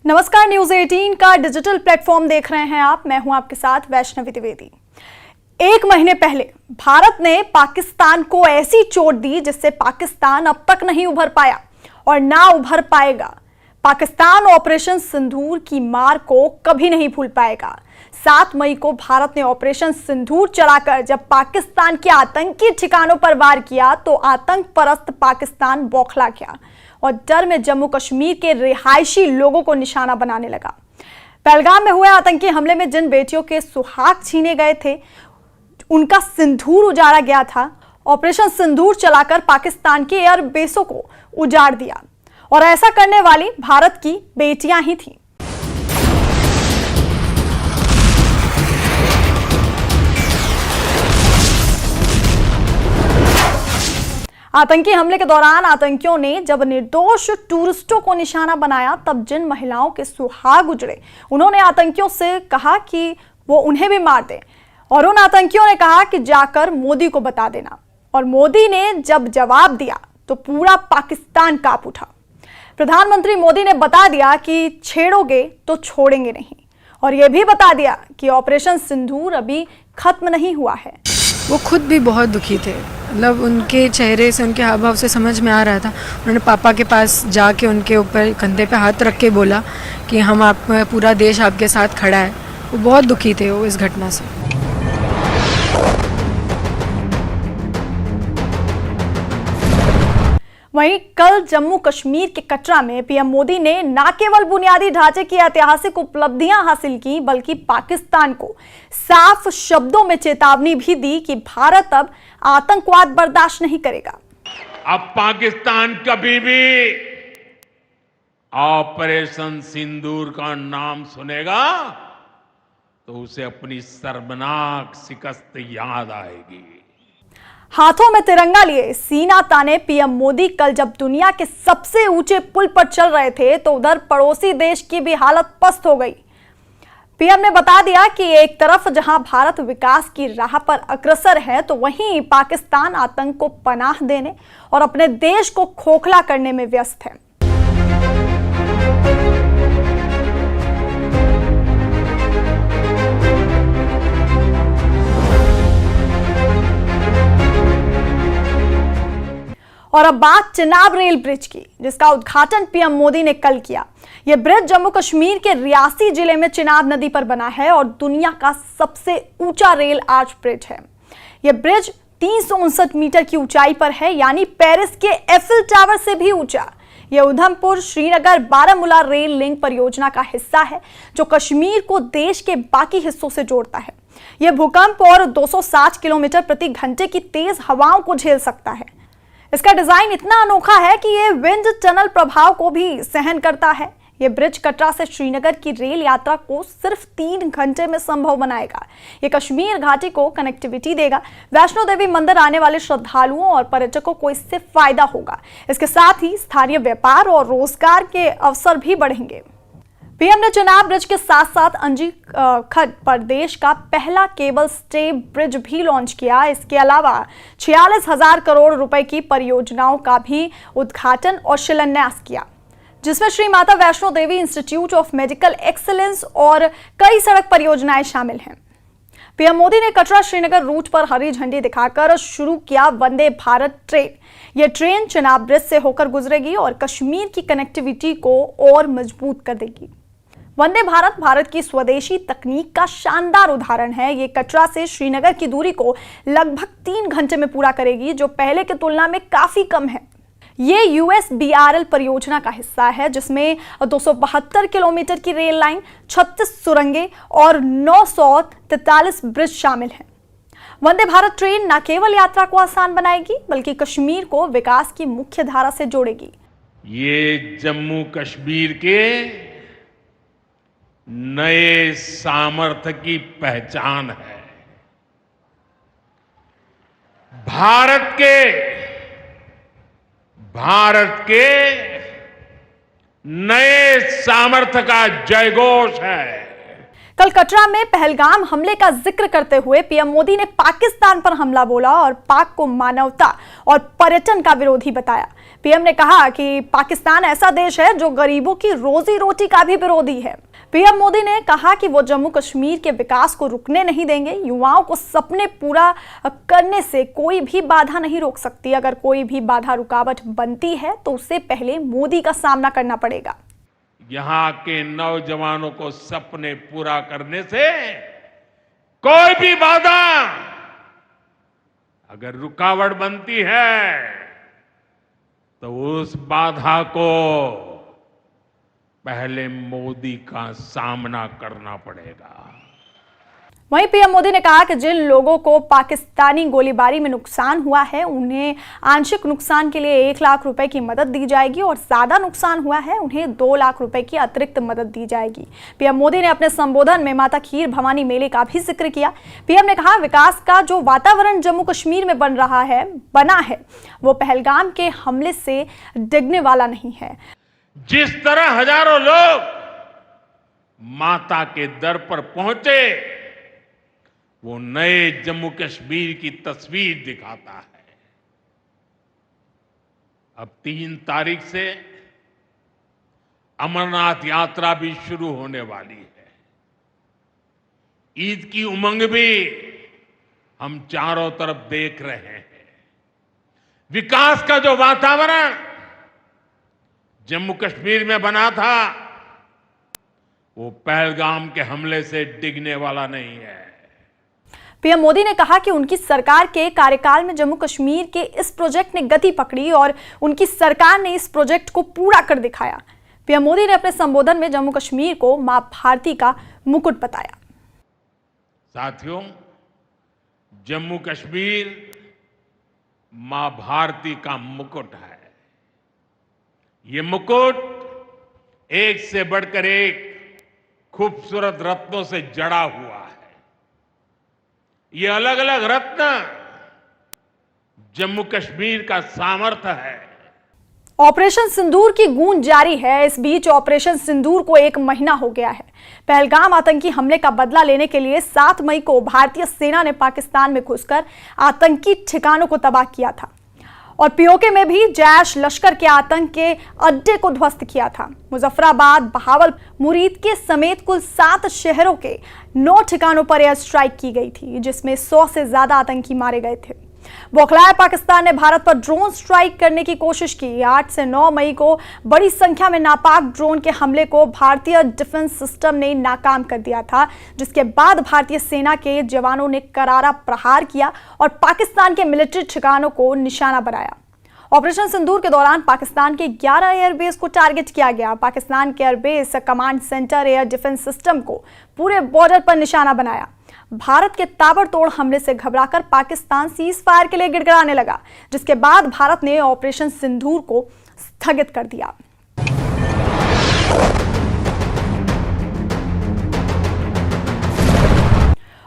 नमस्कार, न्यूज 18 का digital platform देख रहे हैं आप। मैं हूं आपके साथ वैष्णवी द्विवेदी। एक महीने पहले भारत ने पाकिस्तान को ऐसी चोट दी जिससे पाकिस्तान अब तक नहीं उभर पाया और ना उभर पाएगा। पाकिस्तान ऑपरेशन सिंदूर की मार को कभी नहीं भूल पाएगा। 7 मई को भारत ने ऑपरेशन सिंदूर चलाकर जब पाकिस्तान के आतंकी ठिकानों पर वार किया तो आतंक परस्त पाकिस्तान बौखला गया और डर में जम्मू कश्मीर के रिहायशी लोगों को निशाना बनाने लगा। पहलगाम में हुए आतंकी हमले में जिन बेटियों के सुहाग छीने गए थे, उनका सिंदूर उजाड़ा गया था। ऑपरेशन सिंदूर चलाकर पाकिस्तान के एयर बेसों को उजाड़ दिया और ऐसा करने वाली भारत की बेटियां ही थीं। आतंकी हमले के दौरान आतंकियों ने जब निर्दोष टूरिस्टों को निशाना बनाया, तब जिन महिलाओं के सुहाग उजड़े, उन्होंने आतंकियों से कहा कि वो उन्हें भी मार दें और उन आतंकियों ने कहा कि जाकर मोदी को बता देना। और मोदी ने जब जवाब दिया तो पूरा पाकिस्तान कांप उठा। प्रधानमंत्री मोदी ने बता दिया कि छेड़ोगे तो छोड़ेंगे नहीं और यह भी बता दिया कि ऑपरेशन सिंदूर अभी खत्म नहीं हुआ है। वो खुद भी बहुत दुखी थे, मतलब उनके चेहरे से, उनके हाव भाव से समझ में आ रहा था। उन्होंने पापा के पास जाके उनके ऊपर कंधे पे हाथ रख के बोला कि पूरा देश आपके साथ खड़ा है। वो बहुत दुखी थे वो इस घटना से। वहीं कल जम्मू कश्मीर के कटरा में पीएम मोदी ने न केवल बुनियादी ढांचे की ऐतिहासिक उपलब्धियां हासिल की, बल्कि पाकिस्तान को साफ शब्दों में चेतावनी भी दी कि भारत अब आतंकवाद बर्दाश्त नहीं करेगा। अब पाकिस्तान कभी भी ऑपरेशन सिंदूर का नाम सुनेगा तो उसे अपनी शर्मनाक शिकस्त याद आएगी। हाथों में तिरंगा लिए सीना ताने पीएम मोदी कल जब दुनिया के सबसे ऊंचे पुल पर चल रहे थे तो उधर पड़ोसी देश की भी हालत पस्त हो गई। पीएम ने बता दिया कि एक तरफ जहां भारत विकास की राह पर अग्रसर है, तो वहीं पाकिस्तान आतंक को पनाह देने और अपने देश को खोखला करने में व्यस्त है। और अब बात चिनाब रेल ब्रिज की, जिसका उद्घाटन पीएम मोदी ने कल किया। यह ब्रिज जम्मू कश्मीर के रियासी जिले में चिनाब नदी पर बना है और दुनिया का सबसे ऊंचा रेल आर्च ब्रिज है। यह ब्रिज 359 मीटर की ऊंचाई पर है, यानी पेरिस के एफिल टावर से भी ऊंचा। यह उधमपुर श्रीनगर बारामूला रेल लिंक परियोजना का हिस्सा है, जो कश्मीर को देश के बाकी हिस्सों से जोड़ता है। यह भूकंप और 260 किलोमीटर प्रति घंटे की तेज हवाओं को झेल सकता है। इसका डिजाइन इतना अनोखा है कि यह विंड टनल प्रभाव को भी सहन करता है। यह ब्रिज कटरा से श्रीनगर की रेल यात्रा को सिर्फ 3 घंटे में संभव बनाएगा। यह कश्मीर घाटी को कनेक्टिविटी देगा। वैष्णो देवी मंदिर आने वाले श्रद्धालुओं और पर्यटकों को इससे फायदा होगा। इसके साथ ही स्थानीय व्यापार और रोजगार के अवसर भी बढ़ेंगे। पीएम ने चिनाब ब्रिज के साथ साथ अंजी खड्ड पर देश का पहला केबल स्टे ब्रिज भी लॉन्च किया। इसके अलावा 46,000 करोड़ रुपए की परियोजनाओं का भी उद्घाटन और शिलान्यास किया, जिसमें Shri Mata Vaishno Devi institute of medical excellence और कई सड़क परियोजनाएं शामिल हैं। पीएम मोदी ने कटरा श्रीनगर रूट पर हरी झंडी दिखाकर शुरू किया वंदे भारत ट्रेन। यह ट्रेन चिनाब ब्रिज से होकर गुजरेगी और कश्मीर की कनेक्टिविटी को और मजबूत कर देगी। वंदे भारत भारत की स्वदेशी तकनीक का शानदार उदाहरण है। ये कटरा से श्रीनगर की दूरी को लगभग 3 घंटे में पूरा करेगी, जो पहले की तुलना में काफी कम है। ये यूएसबीआरएल परियोजना का हिस्सा है, जिसमें 272 किलोमीटर की रेल लाइन, 36 सुरंगें और 943 ब्रिज शामिल हैं। वंदे भारत ट्रेन न केवल यात्रा को आसान बनाएगी, बल्कि कश्मीर को विकास की मुख्य धारा से जोड़ेगी। ये जम्मू कश्मीर के नए सामर्थ्य की पहचान है। भारत के नए सामर्थ्य का जयघोष है। कल कटरा में पहलगाम हमले का जिक्र करते हुए पीएम मोदी ने पाकिस्तान पर हमला बोला और पाक को मानवता और पर्यटन का विरोधी बताया। पीएम ने कहा कि पाकिस्तान ऐसा देश है जो गरीबों की रोजी रोटी का भी विरोधी है। पीएम मोदी ने कहा कि वो जम्मू कश्मीर के विकास को रुकने नहीं देंगे। युवाओं को सपने पूरा करने से कोई भी बाधा नहीं रोक सकती। अगर कोई भी बाधा रुकावट बनती है तो उससे पहले मोदी का सामना करना पड़ेगा। यहाँ के नौजवानों को सपने पूरा करने से कोई भी बाधा अगर रुकावट बनती है तो उस बाधा को पहले मोदी का सामना करना पड़ेगा। वहीं पीएम मोदी ने कहा कि जिन लोगों को पाकिस्तानी गोलीबारी में नुकसान हुआ है उन्हें आंशिक नुकसान के लिए 1 लाख रुपए की मदद दी जाएगी और ज्यादा नुकसान हुआ है उन्हें 2 लाख रुपए की अतिरिक्त मदद दी जाएगी। पीएम मोदी ने अपने संबोधन में माता खीर भवानी मेले का भी जिक्र किया। पीएम ने कहा विकास का जो वातावरण जम्मू कश्मीर में बना है वो पहलगाम के हमले से डिगने वाला नहीं है। जिस तरह हजारों लोग माता के दर पर पहुंचे वो नए जम्मू कश्मीर की तस्वीर दिखाता है। अब 3 तारीख से अमरनाथ यात्रा भी शुरू होने वाली है। ईद की उमंग भी हम चारों तरफ देख रहे हैं। विकास का जो वातावरण जम्मू कश्मीर में बना था वो पहलगाम के हमले से डिगने वाला नहीं है। पीएम मोदी ने कहा कि उनकी सरकार के कार्यकाल में जम्मू कश्मीर के इस प्रोजेक्ट ने गति पकड़ी और उनकी सरकार ने इस प्रोजेक्ट को पूरा कर दिखाया। पीएम मोदी ने अपने संबोधन में जम्मू कश्मीर को मां भारती का मुकुट बताया। साथियों, जम्मू कश्मीर मां भारती का मुकुट है। ये मुकुट एक से बढ़कर एक खूबसूरत रत्नों से जड़ा हुआ है। ये अलग अलग रत्न जम्मू कश्मीर का सामर्थ्य है। ऑपरेशन सिंदूर की गूंज जारी है। इस बीच ऑपरेशन सिंदूर को 1 महीना हो गया है। पहलगाम आतंकी हमले का बदला लेने के लिए 7 मई को भारतीय सेना ने पाकिस्तान में घुसकर आतंकी ठिकानों को तबाह किया था और पीओके में भी जैश लश्कर के आतंक के अड्डे को ध्वस्त किया था। मुजफ्फराबाद, बहावल, मुरीद के समेत कुल 7 शहरों के 9 ठिकानों पर एयर स्ट्राइक की गई थी जिसमें 100 से ज्यादा आतंकी मारे गए थे। बौखलाए पाकिस्तान ने भारत पर ड्रोन स्ट्राइक करने की कोशिश की। 8 से 9 मई को बड़ी संख्या में नापाक ड्रोन के हमले को भारतीय डिफेंस सिस्टम ने नाकाम कर दिया था, जिसके बाद भारतीय सेना के जवानों ने करारा प्रहार किया और पाकिस्तान के मिलिट्री ठिकानों को निशाना बनाया। ऑपरेशन सिंदूर के दौरान पाकिस्तान के 11 एयरबेस को टारगेट किया गया। पाकिस्तान के airbase command centre air defence system को पूरे बॉर्डर पर निशाना बनाया। भारत के ताबड़तोड़ हमले से घबराकर पाकिस्तान सीज फायर के लिए गिड़गिड़ाने लगा, जिसके बाद भारत ने ऑपरेशन सिंदूर को स्थगित कर दिया।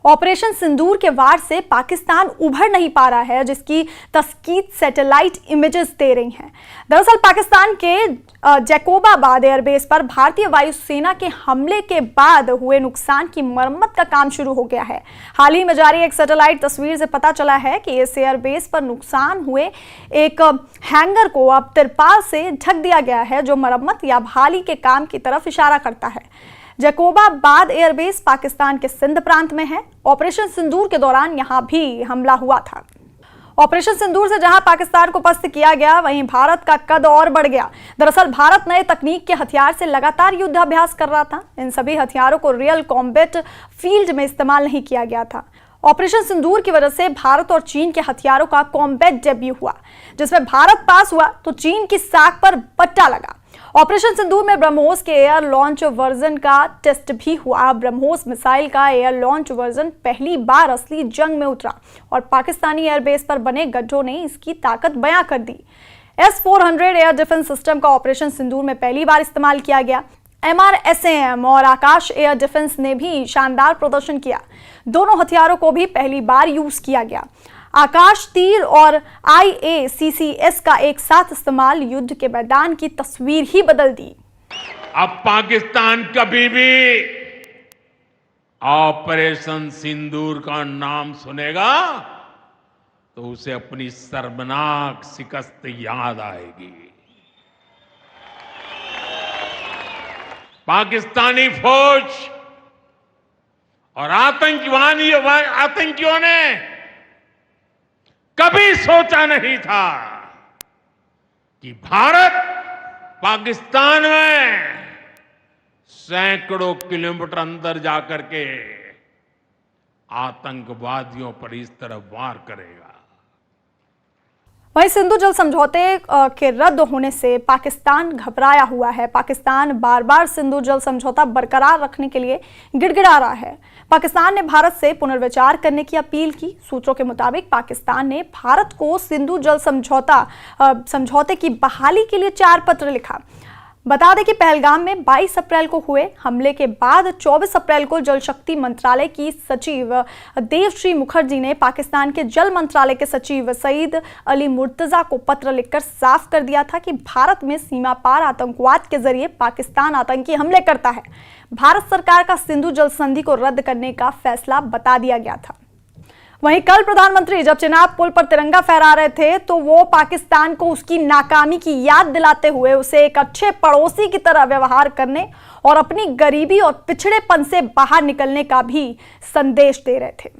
ऑपरेशन सिंदूर के वार से पाकिस्तान उभर नहीं पा रहा है, जिसकी तस्कीत सैटेलाइट इमेजेस दे रही हैं। दरअसल पाकिस्तान के जैकोबाबाद एयरबेस पर भारतीय वायुसेना के हमले के बाद हुए नुकसान की मरम्मत का काम शुरू हो गया है। हाल ही में जारी एक सैटेलाइट तस्वीर से पता चला है कि इस एयरबेस पर नुकसान हुए एक हैंगर को अब तिरपाल से ढक दिया गया है, जो मरम्मत या बहाली के काम की तरफ इशारा करता है। जैकोबाबाद एयरबेस पाकिस्तान के सिंध प्रांत में है। ऑपरेशन सिंदूर के दौरान यहां भी हमला हुआ था। ऑपरेशन सिंदूर से जहां पाकिस्तान को पस्त किया गया, वहीं भारत का कद और बढ़ गया। दरअसल भारत नए तकनीक के हथियार से लगातार युद्धाभ्यास कर रहा था। इन सभी हथियारों को रियल कॉम्बैट फील्ड में इस्तेमाल नहीं किया गया था। ऑपरेशन सिंदूर की वजह से भारत और चीन के हथियारों का कॉम्बैट डेब्यू हुआ, जिसमें भारत पास हुआ तो चीन की साख पर बट्टा लगा। ऑपरेशन सिंदूर में ब्रह्मोस के एयर लॉन्च वर्जन का टेस्ट भी हुआ। ब्रह्मोस मिसाइल का एयर लॉन्च वर्जन पहली बार असली जंग में उतरा और पाकिस्तानी एयरबेस पर बने गड्ढों ने इसकी ताकत बयां कर दी। S-400 एयर डिफेंस सिस्टम का ऑपरेशन सिंदूर में पहली बार इस्तेमाल किया गया। MRSAM और आकाश एयर डिफेंस ने भी शानदार प्रदर्शन किया। दोनों हथियारों को भी पहली बार यूज किया गया। आकाश तीर और IACCS का एक साथ इस्तेमाल युद्ध के मैदान की तस्वीर ही बदल दी। अब पाकिस्तान कभी भी ऑपरेशन सिंदूर का नाम सुनेगा तो उसे अपनी शर्मनाक शिकस्त याद आएगी। पाकिस्तानी फौज और आतंकियों ने कभी सोचा नहीं था कि भारत पाकिस्तान में सैकड़ों किलोमीटर अंदर जाकर के आतंकवादियों पर इस तरह वार करेगा। वहीं सिंधु जल समझौते के रद्द होने से पाकिस्तान घबराया हुआ है। पाकिस्तान बार बार सिंधु जल समझौता बरकरार रखने के लिए गिड़गिड़ा रहा है। पाकिस्तान ने भारत से पुनर्विचार करने की अपील की। सूत्रों के मुताबिक पाकिस्तान ने भारत को सिंधु जल समझौते की बहाली के लिए 4 पत्र लिखा। बता दें कि पहलगाम में 22 अप्रैल को हुए हमले के बाद 24 अप्रैल को जल शक्ति मंत्रालय की सचिव देवश्री मुखर्जी ने पाकिस्तान के जल मंत्रालय के सचिव सईद अली मुर्तजा को पत्र लिखकर साफ कर दिया था कि भारत में सीमा पार आतंकवाद के जरिए पाकिस्तान आतंकी हमले करता है। भारत सरकार का सिंधु जल संधि को रद्द करने का फैसला बता दिया गया था। वहीं कल प्रधानमंत्री जब चिनाब पुल पर तिरंगा फहरा रहे थे तो वो पाकिस्तान को उसकी नाकामी की याद दिलाते हुए उसे एक अच्छे पड़ोसी की तरह व्यवहार करने और अपनी गरीबी और पिछड़ेपन से बाहर निकलने का भी संदेश दे रहे थे।